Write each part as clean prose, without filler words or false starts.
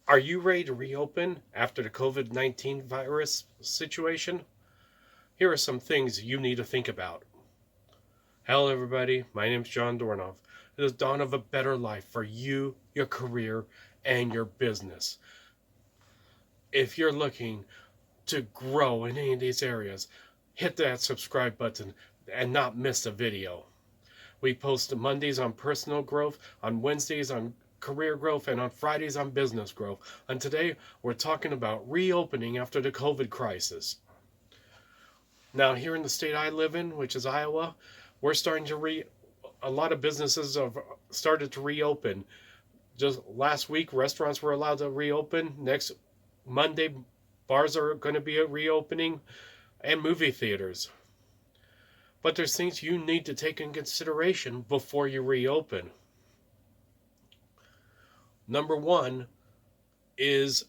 Are you ready to reopen after the COVID-19 virus situation? Here are some things you need to think about. Hello, everybody. My name is John Dornoff. It is dawn of a better life for you, your career, and your business. If you're looking to grow in any of these areas, hit that subscribe button and not miss a video. We post Mondays on personal growth, on Wednesdays on career growth, and on Fridays on business growth. And today we're talking about reopening after the COVID crisis. Now, here in the state I live in, which is Iowa, we're starting to a lot of businesses have started to reopen. Just last week, restaurants were allowed to reopen. Next Monday, bars are going to be reopening, and movie theaters. But there's things you need to take in consideration before you reopen. Number one is,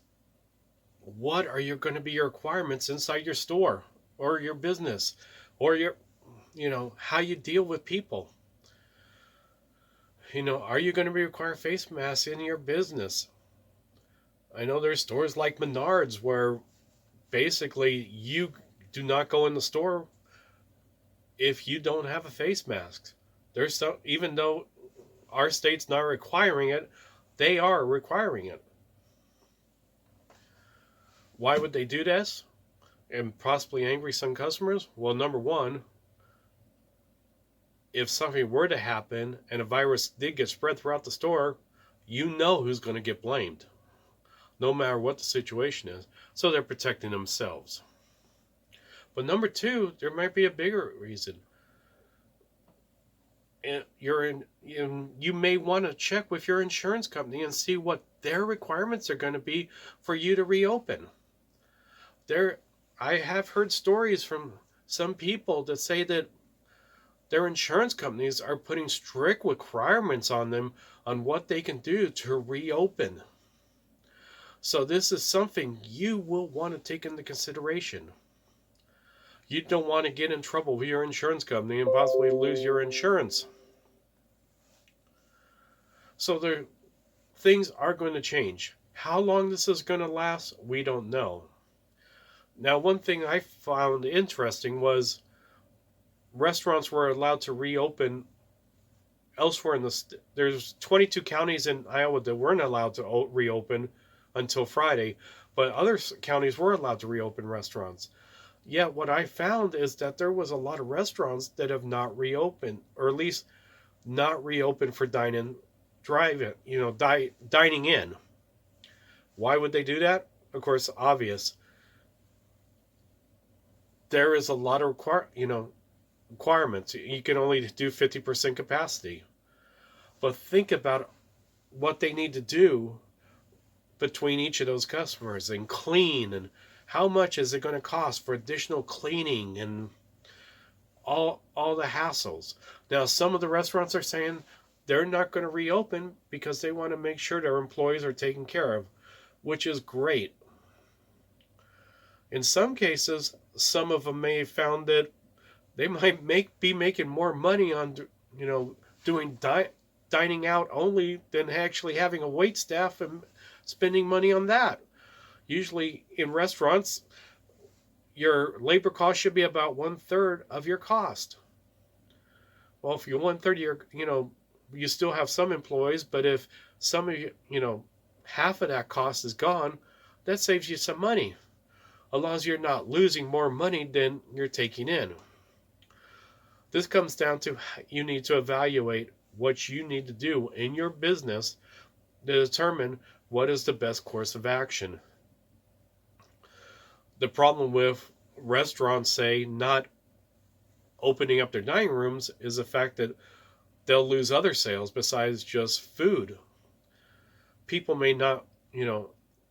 what are going to be your requirements inside your store or your business or how you deal with people? Are you going to be requiring face masks in your business? I know there's stores like Menards where basically you do not go in the store if you don't have a face mask. There's some, even though our state's not requiring it, they are requiring it. Why would they do this and possibly angry some customers? Well, number one, if something were to happen and a virus did get spread throughout the store, you know who's going to get blamed, no matter what the situation is. So they're protecting themselves. But number two, there might be a bigger reason. And you may want to check with your insurance company and see what their requirements are going to be for you to reopen. I have heard stories from some people that say that their insurance companies are putting strict requirements on them on what they can do to reopen. So this is something you will want to take into consideration. You don't want to get in trouble with your insurance company and possibly lose your insurance. So things are going to change. How long this is going to last, we don't know. Now, one thing I found interesting was restaurants were allowed to reopen elsewhere in there's 22 counties in Iowa that weren't allowed to reopen until Friday, but other counties were allowed to reopen restaurants. Yet what I found is that there was a lot of restaurants that have not reopened, or at least not reopened for dining in. Why would they do that? Of course, obvious. There is a lot of requirements. You can only do 50% capacity. But think about what they need to do between each of those customers and clean, and how much is it going to cost for additional cleaning and all the hassles. Now, some of the restaurants are saying they're not going to reopen because they want to make sure their employees are taken care of, which is great. In some cases, some of them may have found that they might be making more money on doing dining out only than actually having a wait staff and spending money on that. Usually in restaurants, your labor cost should be about 1/3 of your cost. Well, if you're 1/3 of your, you still have some employees, but if some of you, half of that cost is gone, that saves you some money. As long as you're not losing more money than you're taking in. This comes down to you need to evaluate what you need to do in your business to determine what is the best course of action. The problem with restaurants, say, not opening up their dining rooms is the fact that they'll lose other sales besides just food. People may not,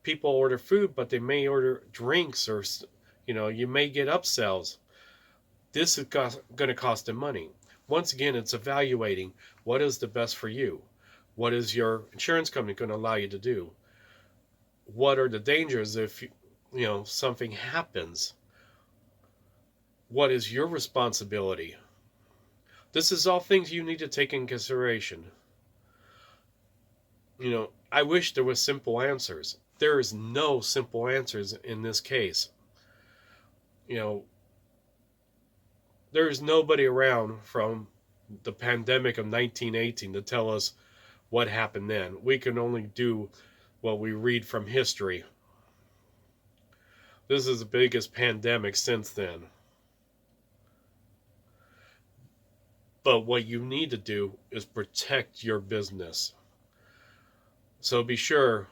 people order food, but they may order drinks, or, you may get upsells. This is going to cost them money. Once again, it's evaluating what is the best for you. What is your insurance company going to allow you to do? What are the dangers if something happens? What is your responsibility? This is all things you need to take in consideration. I wish there was simple answers. There is no simple answers in this case. You know, there is nobody around from the pandemic of 1918 to tell us what happened then. We can only do what we read from history. This is the biggest pandemic since then. But what you need to do is protect your business. So be sure,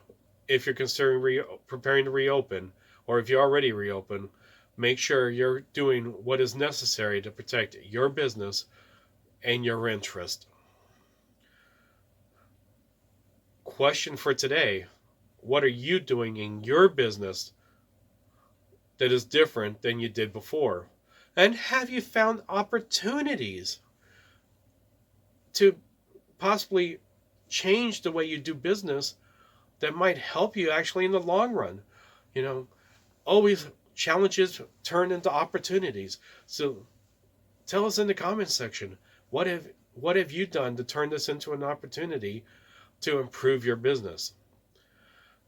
if you're considering preparing to reopen, or if you already reopened, make sure you're doing what is necessary to protect your business and your interest. Question for today: what are you doing in your business that is different than you did before? And have you found opportunities to possibly change the way you do business that might help you actually in the long run? You know, always challenges turn into opportunities. So tell us in the comments section, what have you done to turn this into an opportunity to improve your business?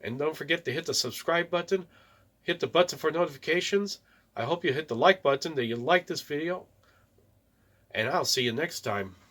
And don't forget to hit the subscribe button, hit the button for notifications. I hope you hit the like button that you like this video, and I'll see you next time.